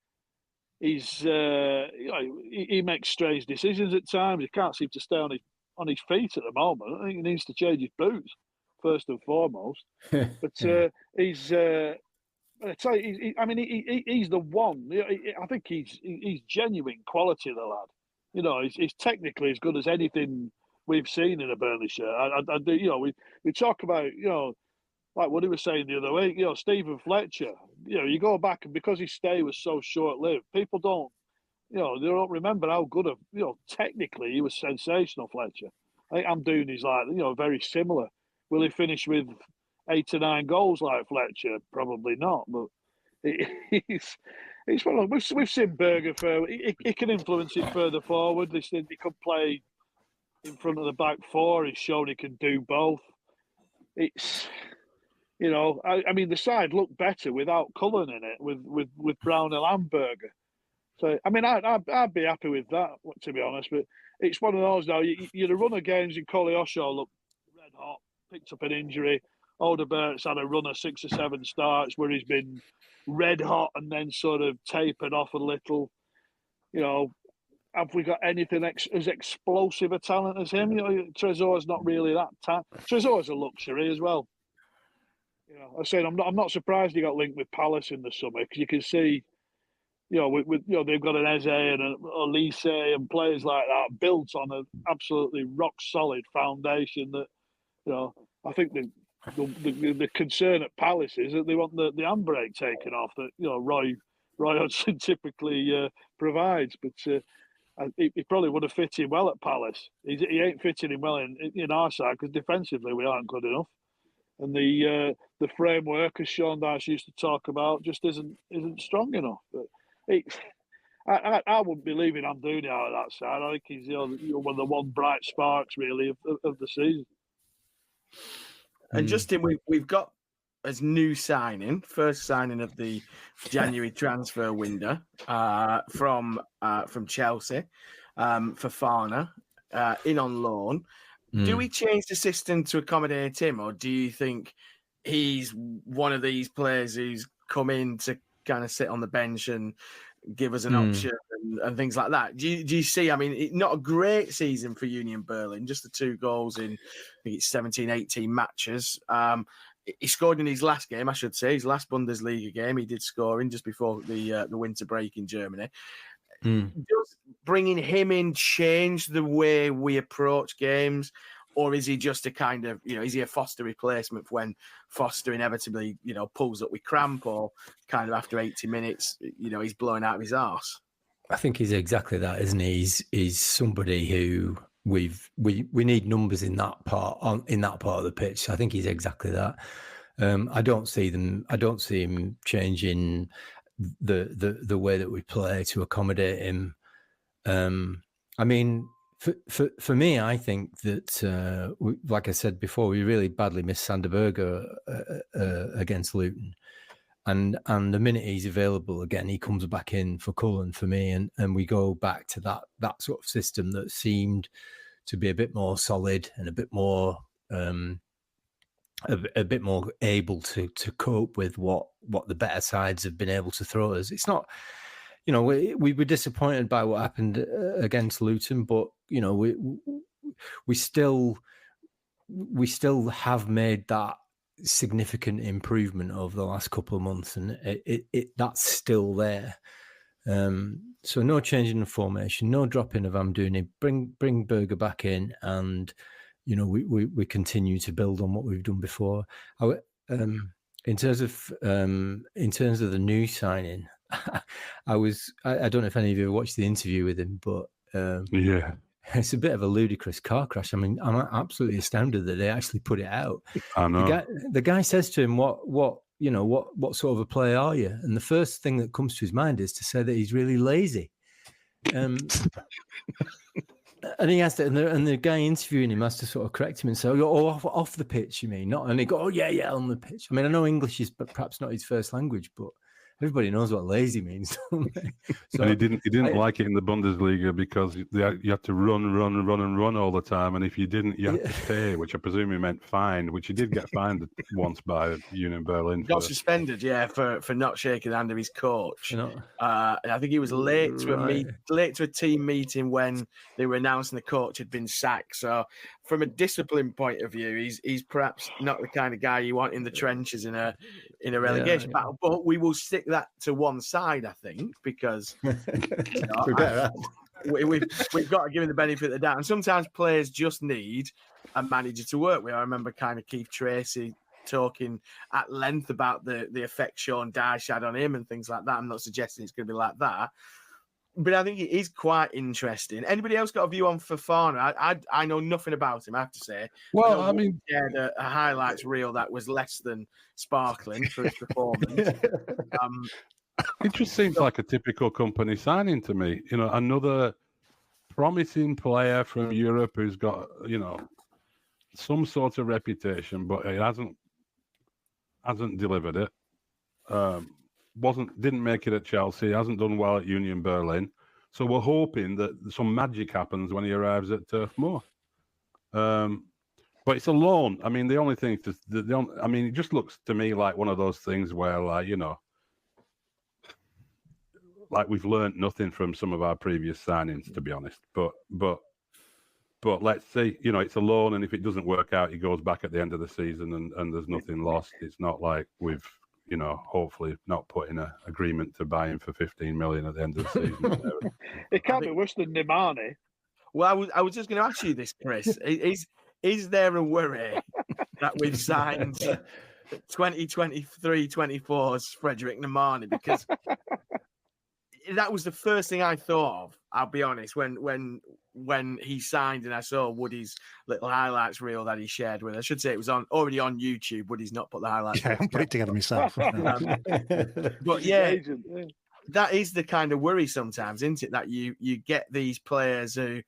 He makes strange decisions at times. He can't seem to stay on his feet at the moment. I think he needs to change his boots first and foremost. But he's the one. I think he's genuine quality, the lad. He's technically as good as anything we've seen in a Burnley shirt. I do. We talk about like what he was saying the other week. Stephen Fletcher. You go back, and because his stay was so short-lived, people don't. They don't remember how good technically he was sensational, Fletcher. I think Amdouni's like very similar. Will he finish with 8 to 9 goals like Fletcher? Probably not. But he's one of we've seen Berger he can influence it further forward. He can play in front of the back four. He's shown he can do both. It's the side looked better without Cullen in it, with Brownhill and Berger. So I'd be happy with that, to be honest. But it's one of those now. You run of games in Koleosho look red hot, picked up an injury. Alderbert's had a run of 6 or 7 starts where he's been red hot and then sort of tapered off a little. Have we got anything as explosive a talent as him? Trezeur's not really that talent. Trezeur's a luxury as well. I was saying I'm not surprised he got linked with Palace in the summer, because you can see, they've got an Eze and an Elise and players like that built on an absolutely rock solid foundation. That I think the concern at Palace is that they want the handbrake taken off that Roy Hodgson typically provides, but. He probably would have fit in well at Palace. He ain't fitting in well in our side because defensively we aren't good enough, and the framework, as Sean Dyche used to talk about, just isn't strong enough. But I wouldn't be leaving Amdouni out of that side. I think he's one of the one bright sparks really of the season. And Justin, we've got as new signing, first signing of the January transfer window from Chelsea, Fofana, in on loan. Do we change the system to accommodate him, or do you think he's one of these players who's come in to kind of sit on the bench and give us an option and things like that? Do you see, not a great season for Union Berlin, just the 2 goals in, I think it's 17, 18 matches. He scored in his last game, I should say, his last Bundesliga game. He did score in just before the winter break in Germany. Does bringing him in change the way we approach games, or is he just a kind of, is he a Foster replacement for when Foster inevitably, pulls up with cramp, or kind of after 80 minutes, he's blowing out of his arse? I think he's exactly that, isn't he? He's somebody who we need numbers in that part of the pitch. I think he's exactly that. I don't see him changing the way that we play to accommodate him. I mean, for me, I think that like I said before, we really badly missed Sander Berge against Luton. And the minute he's available again, he comes back in for Cullen for me, and we go back to that sort of system that seemed to be a bit more solid and a bit more able to cope with what the better sides have been able to throw us. It's not, we were disappointed by what happened against Luton, but we still have made that significant improvement over the last couple of months, and that's still there. So no change in the formation, no dropping of Amdouni. Bring Berger back in, and we continue to build on what we've done before. In terms of the new signing, I don't know if any of you watched the interview with him, but yeah. It's a bit of a ludicrous car crash. I mean, I'm absolutely astounded that they actually put it out. I know. The guy says to him, what sort of a player are you? And the first thing that comes to his mind is to say that he's really lazy. And he has to, and the guy interviewing him has to sort of correct him and say, "Oh, off the pitch, you mean?" Not, and he go, "Oh yeah, on the pitch." I mean, I know English is perhaps not his first language, but everybody knows what lazy means. So, and he didn't like it in the Bundesliga because you have to run all the time, and if you didn't, you had to pay, which I presume he meant fined, which he did get fined once by Union Berlin. Got suspended, for not shaking the hand of his coach. I think he was late to a team meeting when they were announcing the coach had been sacked. So, from a discipline point of view, he's perhaps not the kind of guy you want in the trenches in a relegation battle. But we will stick that to one side, I think, because we've got to give him the benefit of the doubt. And sometimes players just need a manager to work with. I remember kind of Keith Tracy talking at length about the effect Sean Dyche had on him and things like that. I'm not suggesting it's going to be like that, but I think it is quite interesting. Anybody else got a view on Fofana? I know nothing about him, I have to say. Well, I mean, he had a highlights reel that was less than sparkling for his performance. It just seems like a typical company signing to me. Another promising player from Europe who's got, some sort of reputation, but he hasn't delivered it. Didn't make it at Chelsea, hasn't done well at Union Berlin. So we're hoping that some magic happens when he arrives at Turf Moor. But it's a loan. I mean, the only thing it just looks to me like one of those things where, like we've learned nothing from some of our previous signings, to be honest. But let's see. It's a loan, and if it doesn't work out, he goes back at the end of the season, and there's nothing lost. It's not like we've hopefully not put in an agreement to buy him for 15 million at the end of the season. It can't be worse than Nemani. Well, I was just going to ask you this, Chris. Is there a worry that we've signed 2023-24's Frederick Nemani? Because that was the first thing I thought of, I'll be honest, when he signed and I saw Woody's little highlights reel that he shared with us. I should say it was already on YouTube. Woody's not put the highlights. Yeah, I'm putting it together myself. But yeah, that is the kind of worry sometimes, isn't it? That you get these players who,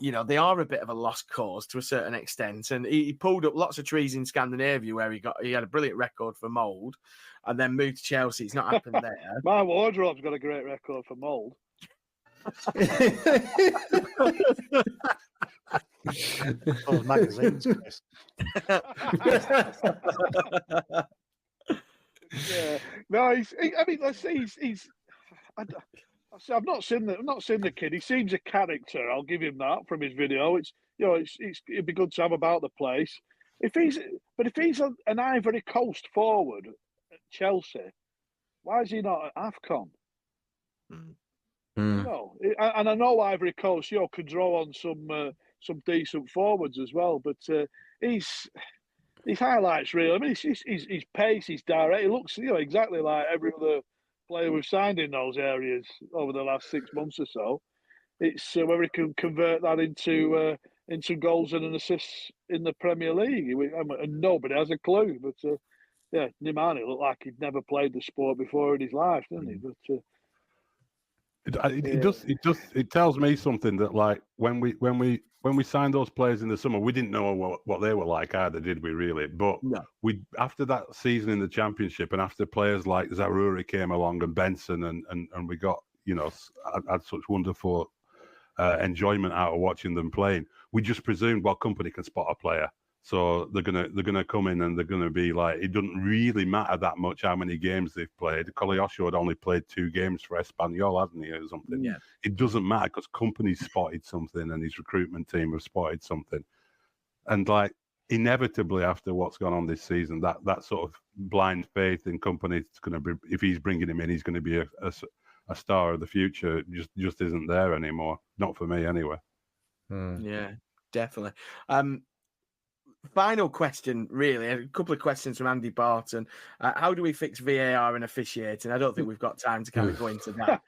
they are a bit of a lost cause to a certain extent. And he pulled up lots of trees in Scandinavia where he had a brilliant record for mould, and then moved to Chelsea. It's not happened there. My wardrobe's got a great record for mould. Oh, magazines, Chris. Yeah. No, let's see. I've not seen the kid. He seems a character. I'll give him that from his video. It'd be good to have about the place. If he's an Ivory Coast forward at Chelsea, why is he not at AFCON? And I know Ivory Coast, could draw on some decent forwards as well. But his highlights really. I mean, his pace, his direct. He looks exactly like every other player we've signed in those areas over the last 6 months or so. It's whether he can convert that into goals and assists in the Premier League, and nobody has a clue. But yeah, Nimani looked like he'd never played the sport before in his life, didn't he? But it tells me something that, like, when we signed those players in the summer, we didn't know what they were like either, did we really? But we, after that season in the Championship, and after players like Zaroury came along and Benson, and we got had such wonderful enjoyment out of watching them playing, we just presumed, well, Company can spot a player, so they're gonna come in and they're gonna be like, it doesn't really matter that much how many games they've played. Koleosho had only played 2 games for Espanyol, hasn't he, or something? Yeah. It doesn't matter because Company's spotted something and his recruitment team have spotted something, and like inevitably after what's gone on this season, that sort of blind faith in Company is going to be, if he's bringing him in, he's going to be a star of the future. Just isn't there anymore. Not for me, anyway. Yeah, definitely. Final question, really. A couple of questions from Andy Barton. How do we fix VAR and officiating? I don't think we've got time to kind of go into that.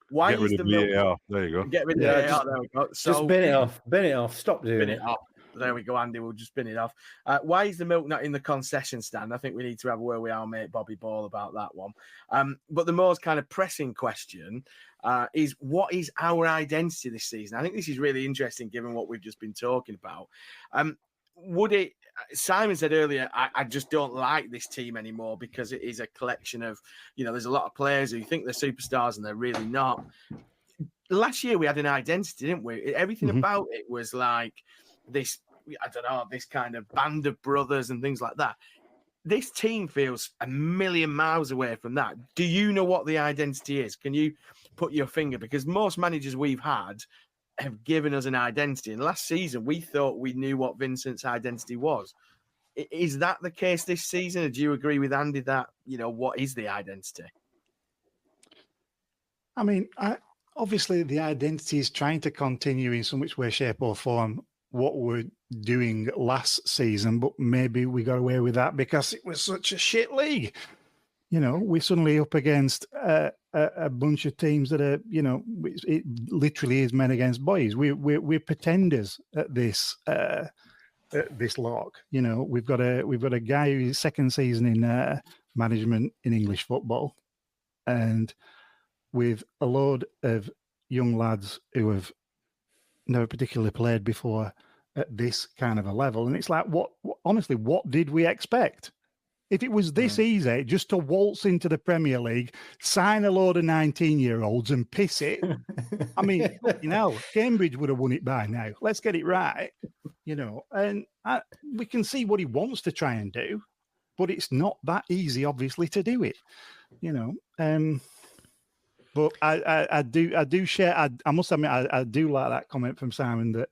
Why Get rid is of the VAR? There you go. Get rid of VAR. There we go. So, just bin it off. Stop doing it. Off. There we go, Andy. We'll just spin it off. Why is the milk not in the concession stand? I think we need to have a word with our mate Bobby Ball about that one. But the most kind of pressing question is, what is our identity this season? I think this is really interesting given what we've just been talking about. Simon said earlier, I just don't like this team anymore because it is a collection of, there's a lot of players who think they're superstars and they're really not. Last year we had an identity, didn't we? Everything about it was like this, I don't know, this kind of band of brothers and things like that. This team feels a million miles away from that. Do you know what the identity is? Can you put your finger? Because most managers we've had have given us an identity. And last season, we thought we knew what Vincent's identity was. Is that the case this season? Or do you agree with Andy that, what is the identity? I mean, obviously the identity is trying to continue in some which way, shape or form what we're doing last season, but maybe we got away with that because it was such a shit league. We're suddenly up against a bunch of teams that are, it literally is men against boys. We're pretenders at this log. We've got a guy who's second season in management in English football, and with a load of young lads who have never particularly played before at this kind of a level. And it's like, honestly, what did we expect? If it was this easy just to waltz into the Premier League, sign a load of 19-year-olds and piss it, I mean, Cambridge would have won it by now. Let's get it right, and we can see what he wants to try and do, but it's not that easy, obviously, to do it, But I do share. I must admit, I do like that comment from Simon that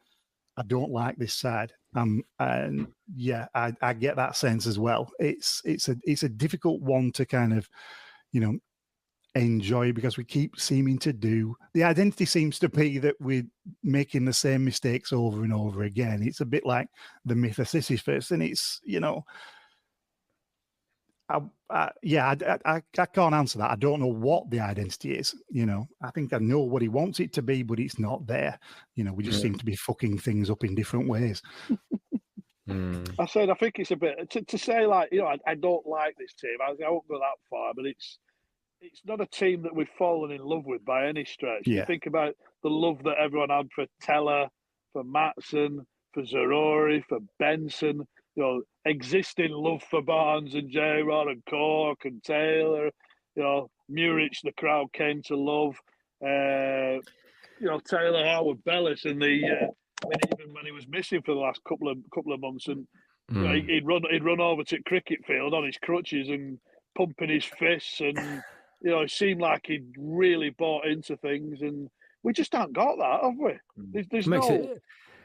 I don't like this side. And yeah, I get that sense as well. It's a difficult one to kind of, enjoy because we keep seeming to do. The identity seems to be that we're making the same mistakes over and over again. It's a bit like the myth of Sisyphus, and it's I can't answer that. I don't know what the identity is. I think I know what he wants it to be, but it's not there. We just seem to be fucking things up in different ways. I think it's a bit to say like, I don't like this team. I won't go that far, but it's not a team that we've fallen in love with by any stretch. Yeah. You think about the love that everyone had for Teller, for Matson, for Zaroury, for Benson. Existing love for Barnes and J-Rod and Cork and Taylor, Murich, the crowd came to love. Taylor, Howard, Bellis, and even when he was missing for the last couple of months, and he'd run over to cricket field on his crutches and pumping his fists, and it seemed like he'd really bought into things, and we just haven't got that, have we? There's no.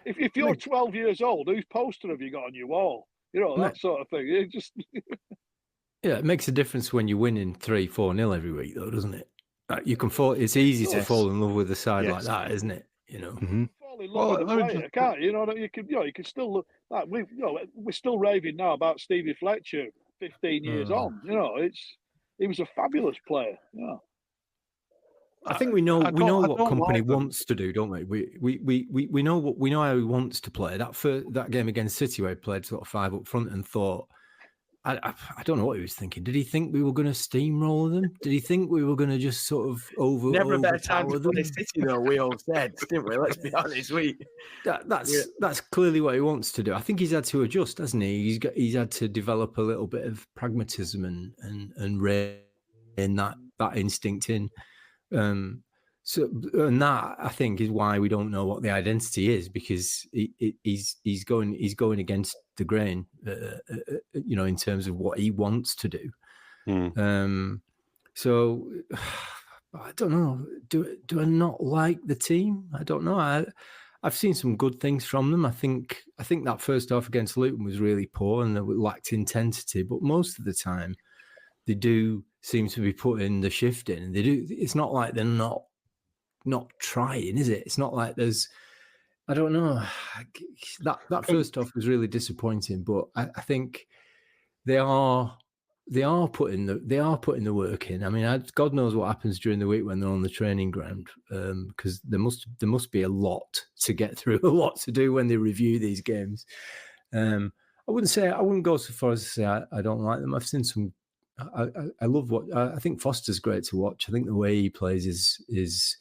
If you're 12 years old, whose poster have you got on your wall? That sort of thing. It just it makes a difference when you're winning 3-4-0 every week, though, doesn't it? You can fall. It's easy to fall in love with a side like that, isn't it? Fall fall in love with a player, can't you? You know, you can still look like we're still raving now about Stevie Fletcher 15 years on. You know, he was a fabulous player. Yeah. I think we know what Company wants to do, don't we? We know how he wants to play. That game against City where he played sort of 5 up front and thought, I don't know what he was thinking. Did he think we were going to steamroll them? Did he think we were going to just sort of never a better time to play City though? We all said, didn't we? Let's be honest. That's clearly what he wants to do. I think he's had to adjust, hasn't he? He's had to develop a little bit of pragmatism and rein that instinct in. And that I think is why we don't know what the identity is, because he's going against the grain, in terms of what he wants to do. So I don't know. Do I not like the team? I don't know. I've seen some good things from them. I think that first half against Luton was really poor and they lacked intensity, but most of the time they do seem to be putting the shift in. They do. It's not like they're not trying, is it? It's not like there's, I don't know. That first half was really disappointing, but I think they are putting the work in. I mean, God knows what happens during the week when they're on the training ground, because there must be a lot to get through, a lot to do when they review these games. I wouldn't go so far as to say I don't like them. I've seen some. I love what I think Foster's great to watch. I think the way he plays is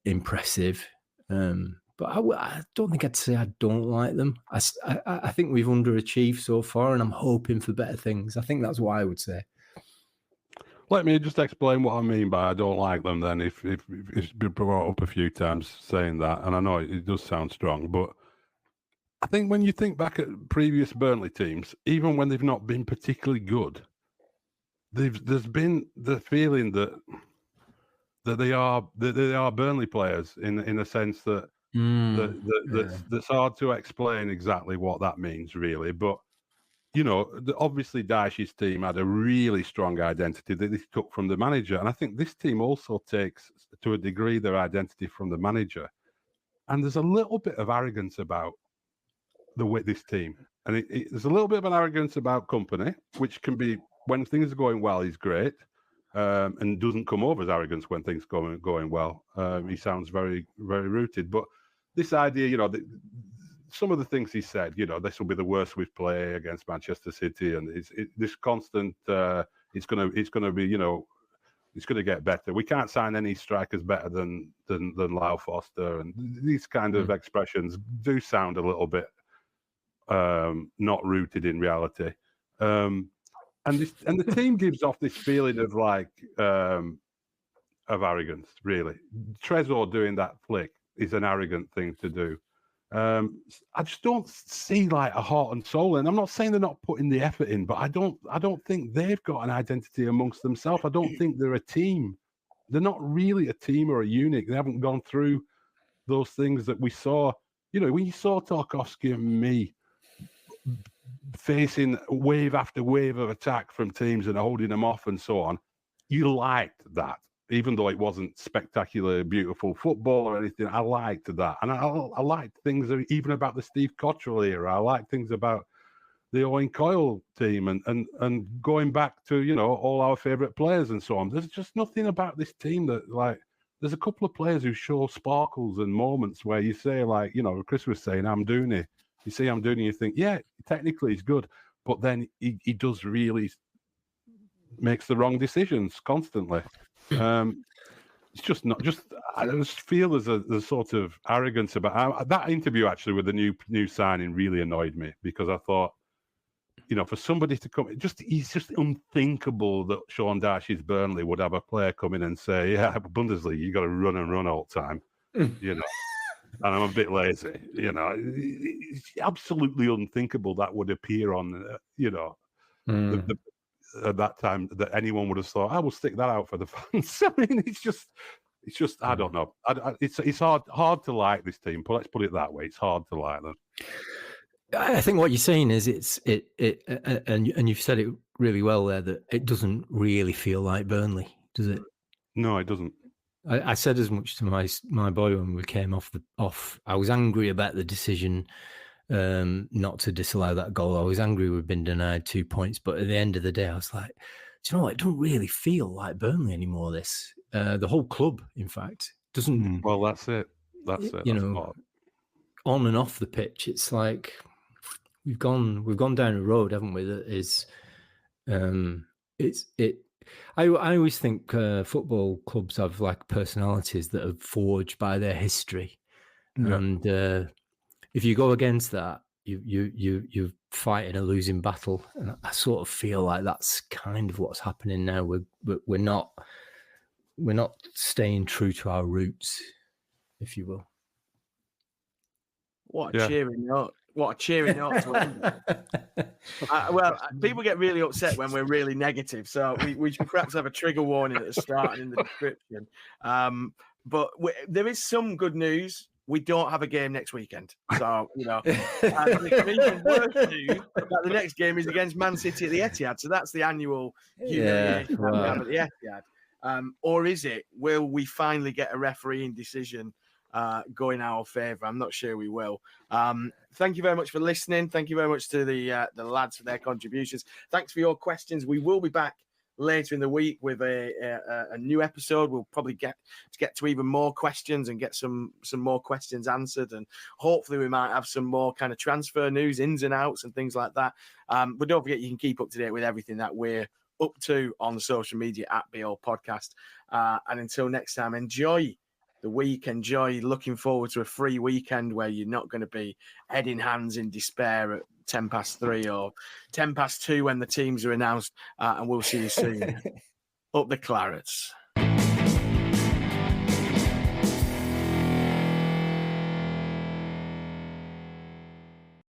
impressive, but I don't think I'd say I don't like them. I think we've underachieved so far, and I'm hoping for better things. I think that's what I would say. Let me just explain what I mean by I don't like them. Then, if it's been brought up a few times saying that, and I know it does sound strong, but I think when you think back at previous Burnley teams, even when they've not been particularly good, there's been the feeling that they are Burnley players in a sense that that's hard to explain exactly what that means, really. But obviously Dyche's team had a really strong identity that they took from the manager, and I think this team also takes to a degree their identity from the manager. And there's a little bit of arrogance about this team, and there's a little bit of an arrogance about Company, which can be when things are going well, he's great, and doesn't come over as arrogance when things are going well. He sounds very, very rooted. But this idea, some of the things he said, this will be the worst we've played against Manchester City, and this constant, it's going to be, it's going to get better. We can't sign any strikers better than Lyle Foster, and these kind of expressions do sound a little bit not rooted in reality, and the team gives off this feeling of of arrogance. Really, Trezor doing that flick is an arrogant thing to do. I just don't see a heart and soul, and I'm not saying they're not putting the effort in, but I don't think they've got an identity amongst themselves. I don't think they're a team. They're not really a team or a unit. They haven't gone through those things that we saw. When you saw Tarkowski and me facing wave after wave of attack from teams and holding them off and so on, you liked that, even though it wasn't spectacular, beautiful football or anything. I liked that, and I liked things even about the Steve Cottrell era. I liked things about the Owen Coyle team and going back to all our favourite players and so on. There's just nothing about this team that there's a couple of players who show sparkles and moments where you say Chris was saying Amdouni. You see Amdouni, you think, yeah, technically he's good, but then he does really makes the wrong decisions constantly. It's just not. I just feel there's a sort of arrogance about that interview. Actually, with the new signing, really annoyed me because I thought, for somebody to come, it's just unthinkable that Sean Dyche's Burnley would have a player come in and say, "Yeah, Bundesliga, you got to run and run all the time," And I'm a bit lazy, It's absolutely unthinkable that would appear on, at that time that anyone would have thought, I will stick that out for the fans. I mean, it's just I don't know. It's hard to like this team, but let's put it that way. It's hard to like them. I think what you're saying is and you've said it really well there, that it doesn't really feel like Burnley, does it? No, it doesn't. I said as much to my boy when we came off. I was angry about the decision not to disallow that goal. I was angry we've been denied 2 points, but at the end of the day, I was like, do you know what? It don't really feel like Burnley anymore. The whole club, in fact, doesn't. Well, that's it. That's it. On and off the pitch, it's like we've gone down a road, haven't we? That is, I always think football clubs have like personalities that are forged by their history, and if you go against that, you're fighting a losing battle. And I sort of feel like that's kind of what's happening now. We're not staying true to our roots, if you will. What a cheering note. What a cheering note to end. Well, people get really upset when we're really negative. So we should perhaps have a trigger warning at the start and in the description. But there is some good news. We don't have a game next weekend. So, and even worse news that the next game is against Man City at the Etihad. So that's the annual humiliation we have at the Etihad. Or is it? Will we finally get a refereeing decision go in our favour? I'm not sure we will. Thank you very much for listening. Thank you very much to the lads for their contributions. Thanks for your questions. We will be back later in the week with a new episode. We'll probably get to even more questions and get some more questions answered, and hopefully we might have some more kind of transfer news, ins and outs and things like that. But don't forget, you can keep up to date with everything that we're up to on social media at BL Podcast. And until next time, enjoy the week. Enjoy looking forward to a free weekend where you're not going to be head in hands in despair at 3:10 or 2:10 when the teams are announced. And we'll see you soon. Up the Clarets.